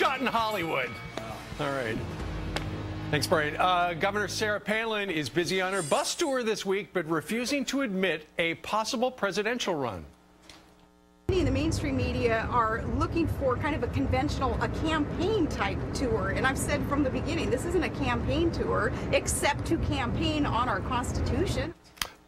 shot in Hollywood. All right. Thanks, Brian. Governor Sarah Palin is busy on her bus tour this week, but refusing to admit a possible presidential run. The mainstream media are looking for kind of a campaign type tour. And I've said from the beginning, this isn't a campaign tour, except to campaign on our Constitution.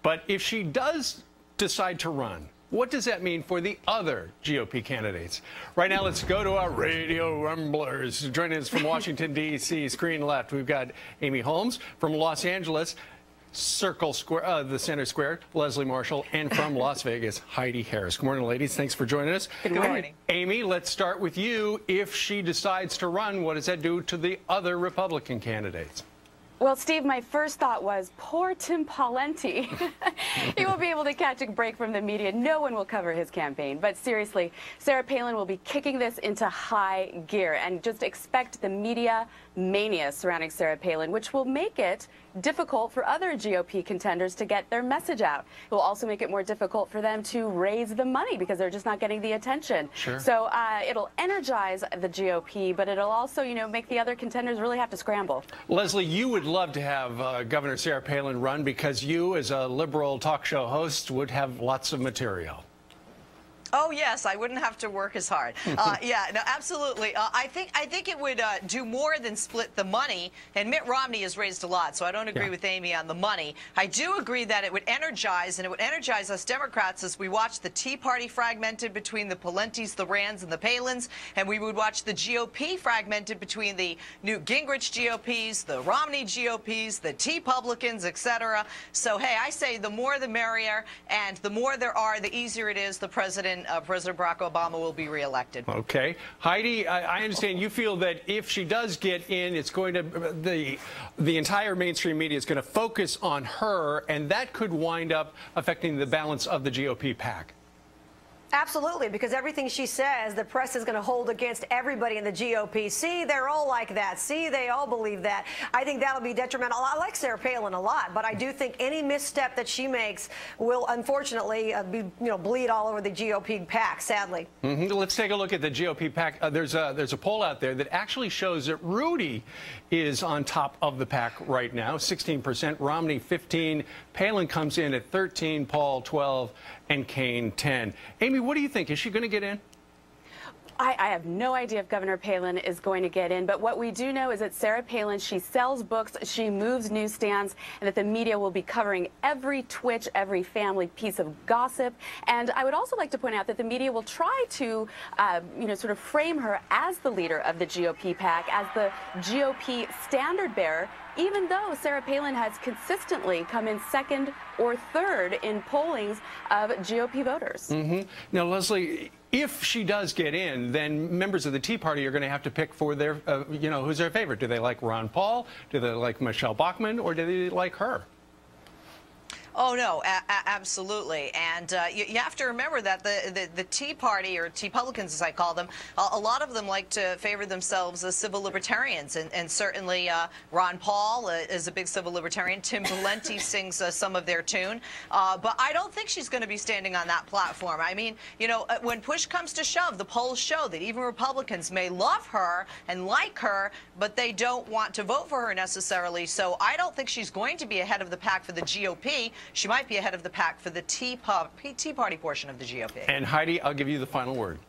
But if she does decide to run, what does that mean for the other GOP candidates? Right now, let's go to our radio rumblers. Joining us from Washington, D.C., screen left, we've got Amy Holmes from Los Angeles, Circle Square, the Center Square, Leslie Marshall, and from Las Vegas, Heidi Harris. Good morning, ladies. Thanks for joining us. Good morning. Amy, let's start with you. If she decides to run, what does that do to the other Republican candidates? Well, Steve, my first thought was, poor Tim Pawlenty. He won't be able to catch a break from the media. No one will cover his campaign. But seriously, Sarah Palin will be kicking this into high gear. And just expect the media mania surrounding Sarah Palin, which will make it difficult for other GOP contenders to get their message out. It will also make it more difficult for them to raise the money because they're just not getting the attention. Sure. So it'll energize the GOP, but it'll also, make the other contenders really have to scramble. Leslie, you would love to have Governor Sarah Palin run because you, as a liberal talk show host, would have lots of material. Oh yes, I wouldn't have to work as hard. Yeah, no, absolutely. I think it would do more than split the money. And Mitt Romney has raised a lot, so I don't agree with Amy on the money. I do agree that it would energize, and it would energize us Democrats as we watch the Tea Party fragmented between the Palentis, the Rands, and the Palins, and we would watch the GOP fragmented between the Newt Gingrich GOPs, the Romney GOPs, the Tea-Publicans, etc. So hey, I say the more the merrier, and the more there are, the easier it is. The President Barack Obama will be reelected. Okay. Heidi, I understand you feel that if she does get in, it's going to, the entire mainstream media is going to focus on her, and that could wind up affecting the balance of the GOP pack. Absolutely, because everything she says, the press is going to hold against everybody in the GOP. See, they're all like that. See, they all believe that. I think that'll be detrimental. I like Sarah Palin a lot, but I do think any misstep that she makes will, unfortunately, bleed all over the GOP pack, sadly. Let's take a look at the GOP pack. There's a poll out there that actually shows that Rudy is on top of the pack right now, 16%, Romney 15%, Palin comes in at 13%, Paul 12%, and Kane 10%. Amy, what do you think? Is she going to get in? I have no idea if Governor Palin is going to get in, but what we do know is that Sarah Palin, she sells books, she moves newsstands, and that the media will be covering every twitch, every family piece of gossip. And I would also like to point out that the media will try to, sort of frame her as the leader of the GOP pack, as the GOP standard bearer, even though Sarah Palin has consistently come in second or third in pollings of GOP voters. Now, Leslie, if she does get in, then members of the Tea Party are going to have to pick for their, who's their favorite. Do they like Ron Paul? Do they like Michelle Bachmann? Or do they like her? Oh, no, absolutely. And you have to remember that the Tea Party, or Tea-Publicans as I call them, a lot of them like to favor themselves as civil libertarians. And certainly Ron Paul is a big civil libertarian. Tim Pawlenty sings some of their tune. But I don't think she's going to be standing on that platform. I mean, when push comes to shove, the polls show that even Republicans may love her and like her, but they don't want to vote for her necessarily. So I don't think she's going to be ahead of the pack for the GOP. She might be ahead of the pack for the Tea Party portion of the GOP. And Heidi, I'll give you the final word.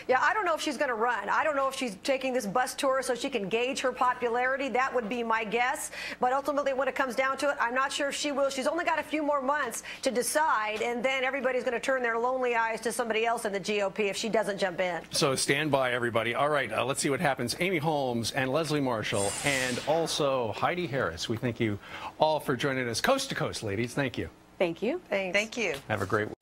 Yeah, I don't know if she's going to run. I don't know if she's taking this bus tour so she can gauge her popularity. That would be my guess. But ultimately, when it comes down to it, I'm not sure if she will. She's only got a few more months to decide, and then everybody's going to turn their lonely eyes to somebody else in the GOP if she doesn't jump in. So stand by, everybody. All right, let's see what happens. Amy Holmes and Leslie Marshall and also Heidi Harris. We thank you all for joining us coast to coast, ladies. Thank you. Thank you. Thanks. Thank you. Have a great week.